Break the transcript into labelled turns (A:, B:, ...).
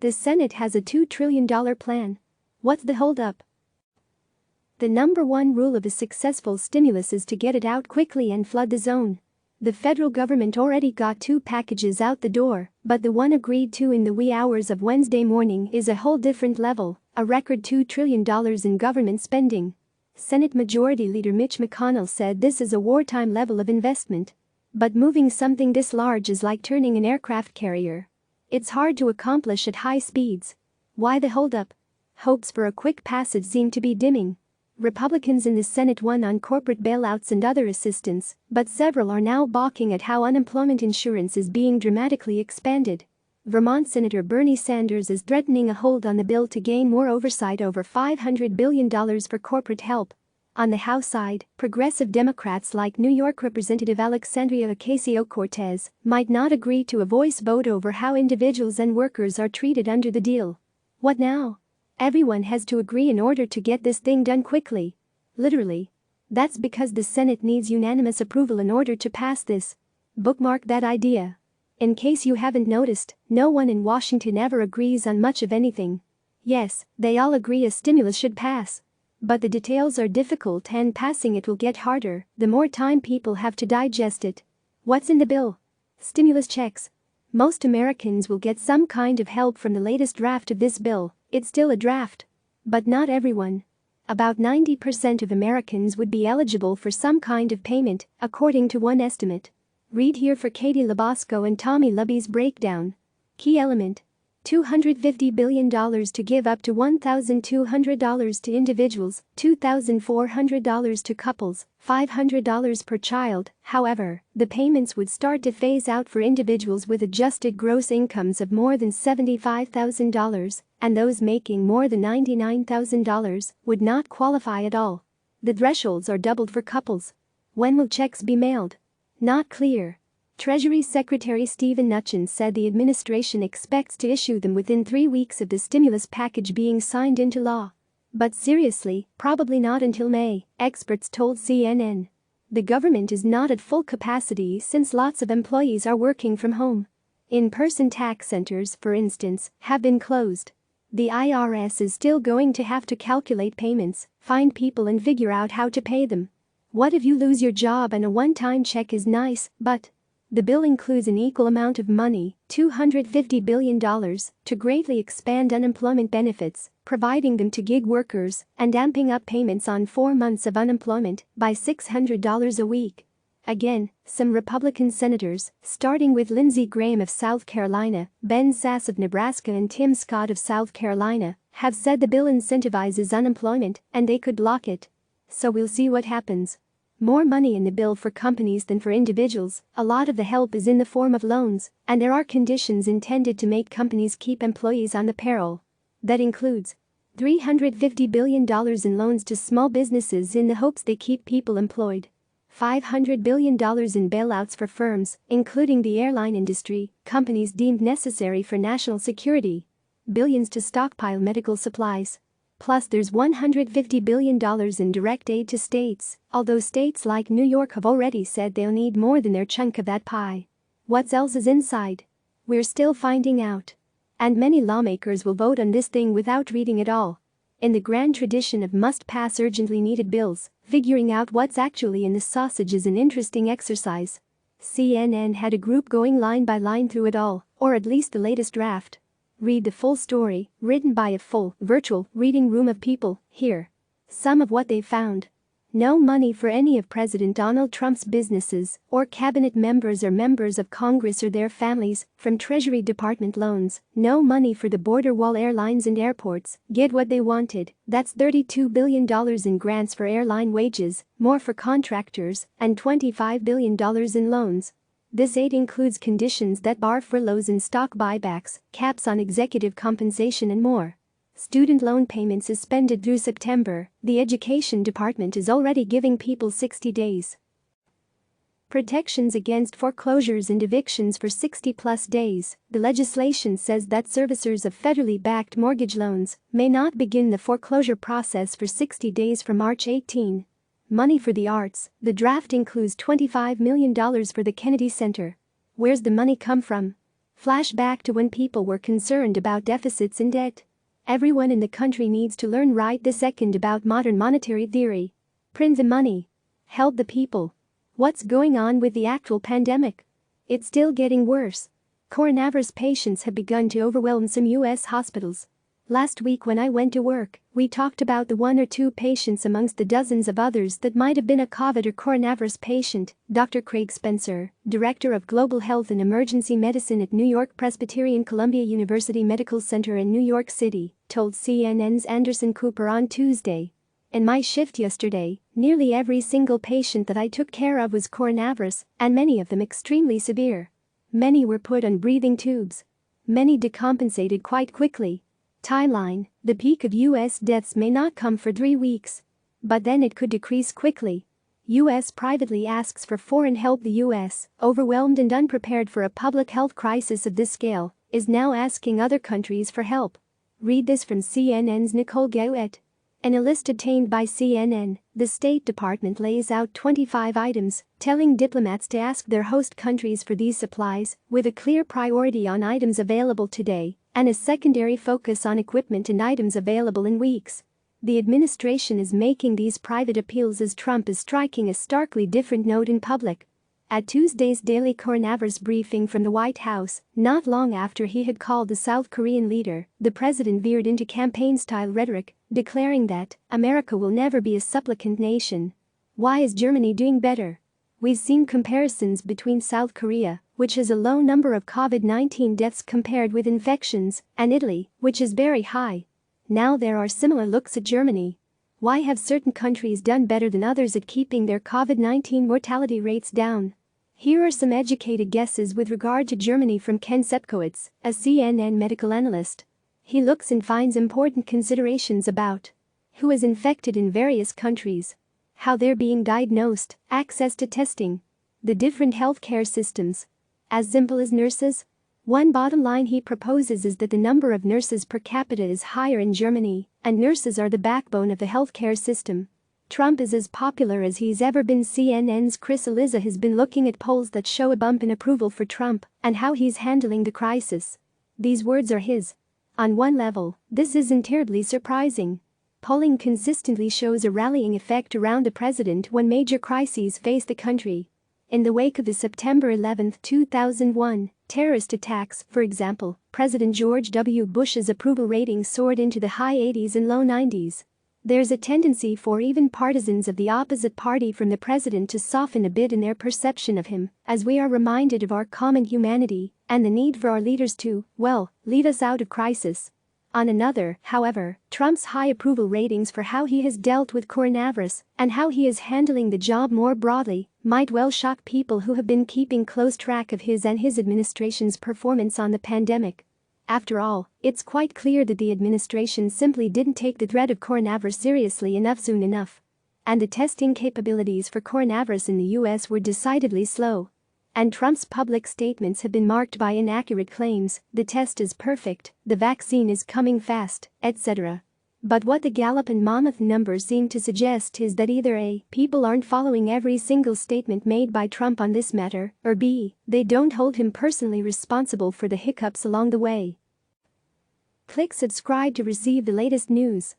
A: The Senate has a $2 trillion plan. What's the holdup? The number one rule of a successful stimulus is to get it out quickly and flood the zone. The federal government already got 2 packages out the door, but the one agreed to in the wee hours of Wednesday morning is a whole different level, a record $2 trillion in government spending. Senate Majority Leader Mitch McConnell said this is a wartime level of investment. But moving something this large is like turning an aircraft carrier. It's hard to accomplish at high speeds. Why the holdup? Hopes for a quick passage seem to be dimming. Republicans in the Senate won on corporate bailouts and other assistance, but several are now balking at how unemployment insurance is being dramatically expanded. Vermont Senator Bernie Sanders is threatening a hold on the bill to gain more oversight over $500 billion for corporate help. On the House side, progressive Democrats like New York Representative Alexandria Ocasio-Cortez might not agree to a voice vote over how individuals and workers are treated under the deal. What now? Everyone has to agree in order to get this thing done quickly. Literally. That's because the Senate needs unanimous approval in order to pass this. Bookmark that idea. In case you haven't noticed, no one in Washington ever agrees on much of anything. Yes, they all agree a stimulus should pass. But the details are difficult and passing it will get harder the more time people have to digest it. What's in the bill? Stimulus checks. Most Americans will get some kind of help from the latest draft of this bill. It's still a draft. But not everyone. About 90% of Americans would be eligible for some kind of payment, according to one estimate. Read here for Katie Labasco and Tommy Lubby's breakdown. Key element. $250 billion to give up to $1,200 to individuals, $2,400 to couples, $500 per child. However, the payments would start to phase out for individuals with adjusted gross incomes of more than $75,000, and those making more than $99,000 would not qualify at all. The thresholds are doubled for couples. When will checks be mailed? Not clear. Treasury Secretary Steven Mnuchin said the administration expects to issue them within 3 weeks of the stimulus package being signed into law. But seriously, probably not until May, experts told CNN. The government is not at full capacity since lots of employees are working from home. In-person tax centers, for instance, have been closed. The IRS is still going to have to calculate payments, find people and figure out how to pay them. What if you lose your job and a one-time check is nice, but the bill includes an equal amount of money, $250 billion, to greatly expand unemployment benefits, providing them to gig workers, and amping up payments on 4 months of unemployment by $600 a week. Again, some Republican senators, starting with Lindsey Graham of South Carolina, Ben Sasse of Nebraska and Tim Scott of South Carolina, have said the bill incentivizes unemployment and they could block it. So we'll see what happens. More money in the bill for companies than for individuals. A lot of the help is in the form of loans, and there are conditions intended to make companies keep employees on the payroll. That includes $350 billion in loans to small businesses in the hopes they keep people employed, $500 billion in bailouts for firms, including the airline industry, companies deemed necessary for national security, billions to stockpile medical supplies. Plus there's $150 billion in direct aid to states, although states like New York have already said they'll need more than their chunk of that pie. What else is inside? We're still finding out. And many lawmakers will vote on this thing without reading it all. In the grand tradition of must-pass urgently needed bills, figuring out what's actually in the sausage is an interesting exercise. CNN had a group going line by line through it all, or at least the latest draft. Read the full story, written by a full, virtual, reading room of people, here. Some of what they found. No money for any of President Donald Trump's businesses, or cabinet members or members of Congress or their families, from Treasury Department loans. No money for the border wall airlines and airports, get what they wanted, that's $32 billion in grants for airline wages, more for contractors, and $25 billion in loans. This aid includes conditions that bar furloughs and stock buybacks, caps on executive compensation and more. Student loan payments suspended through September. The Education Department is already giving people 60 days. Protections against foreclosures and evictions for 60-plus days. The legislation says that servicers of federally backed mortgage loans may not begin the foreclosure process for 60 days from March 18. Money for the arts. The draft includes $25 million for the Kennedy Center. Where's the money come from? Flashback to when people were concerned about deficits and debt. Everyone in the country needs to learn right this second about modern monetary theory. Print the money. Help the people. What's going on with the actual pandemic? It's still getting worse. Coronavirus patients have begun to overwhelm some U.S. hospitals. Last week when I went to work, we talked about the 1 or 2 patients amongst the dozens of others that might have been a COVID or coronavirus patient. Dr. Craig Spencer, Director of Global Health and Emergency Medicine at New York Presbyterian Columbia University Medical Center in New York City, told CNN's Anderson Cooper on Tuesday. In my shift yesterday, nearly every single patient that I took care of was coronavirus, and many of them extremely severe. Many were put on breathing tubes. Many decompensated quite quickly. Timeline: the peak of U.S. deaths may not come for 3 weeks. But then it could decrease quickly. U.S. privately asks for foreign help. The U.S., overwhelmed and unprepared for a public health crisis of this scale, is now asking other countries for help. Read this from CNN's Nicole Gouet. In a list obtained by CNN, the State Department lays out 25 items, telling diplomats to ask their host countries for these supplies, with a clear priority on items available today and a secondary focus on equipment and items available in weeks. The administration is making these private appeals as Trump is striking a starkly different note in public. At Tuesday's daily coronavirus briefing from the White House, not long after he had called the South Korean leader, the president veered into campaign-style rhetoric, declaring that America will never be a supplicant nation. Why is Germany doing better? We've seen comparisons between South Korea, which has a low number of COVID-19 deaths compared with infections, and Italy, which is very high. Now there are similar looks at Germany. Why have certain countries done better than others at keeping their COVID-19 mortality rates down? Here are some educated guesses with regard to Germany from Ken Sepkowitz, a CNN medical analyst. He looks and finds important considerations about who is infected in various countries, how they're being diagnosed, access to testing, the different healthcare systems. As simple as nurses? One bottom line he proposes is that the number of nurses per capita is higher in Germany, and nurses are the backbone of the healthcare system. Trump is as popular as he's ever been. CNN's Chris Eliza has been looking at polls that show a bump in approval for Trump and how he's handling the crisis. These words are his. On one level, this isn't terribly surprising. Polling consistently shows a rallying effect around the president when major crises face the country. In the wake of the September 11, 2001, terrorist attacks, for example, President George W. Bush's approval rating soared into the high 80s and low 90s. There's a tendency for even partisans of the opposite party from the president to soften a bit in their perception of him, as we are reminded of our common humanity and the need for our leaders to, well, lead us out of crisis. On another, however, Trump's high approval ratings for how he has dealt with coronavirus and how he is handling the job more broadly might well shock people who have been keeping close track of his and his administration's performance on the pandemic. After all, it's quite clear that the administration simply didn't take the threat of coronavirus seriously enough soon enough. And the testing capabilities for coronavirus in the US were decidedly slow. And Trump's public statements have been marked by inaccurate claims: the test is perfect, the vaccine is coming fast, etc. But what the Gallup and Monmouth numbers seem to suggest is that either A, people aren't following every single statement made by Trump on this matter, or B, they don't hold him personally responsible for the hiccups along the way. Click subscribe to receive the latest news.